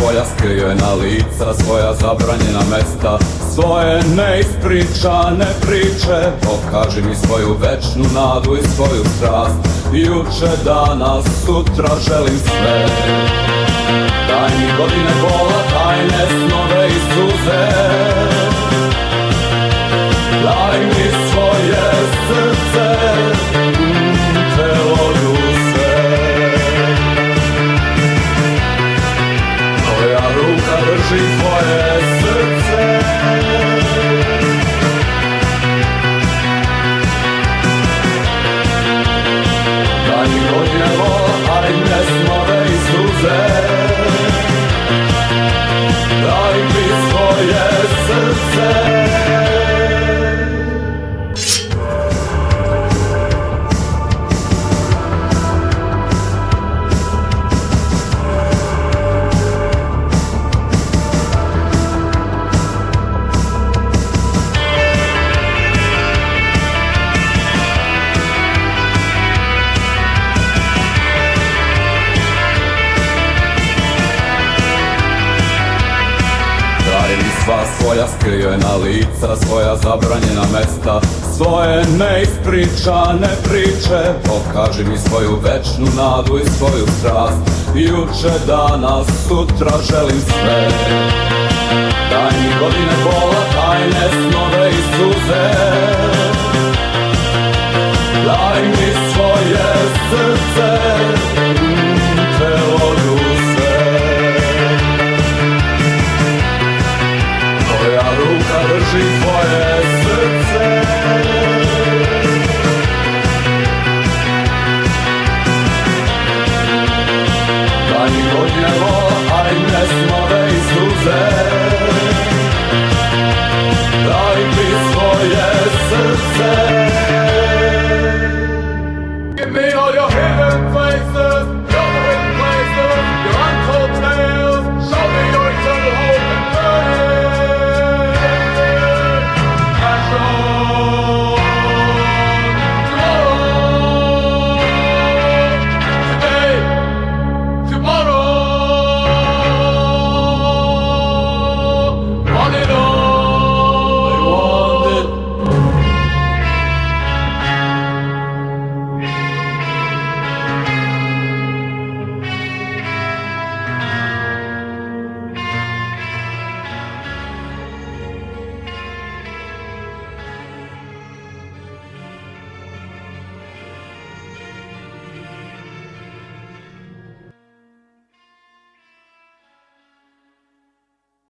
svoja skrivena lica, svoja zabranjena mesta, svoje neispričane priče. Pokaži mi svoju večnu nadu i svoju strast, juče, danas, sutra želim sve. Daj mi godine bola, tajne snove i suze, daj mi svoje srce, telo, duše. Moja ruka drži tvoje srce, daj mi godine bola, tajne snove i suze, daj mi svoje srce. Sva svoja skrivena lica, svoja zabranjena mesta, svoje neispričane priče. Pokaži mi svoju večnu nadu i svoju strast, juče, danas, sutra želim sve. Daj mi godine bola, tajne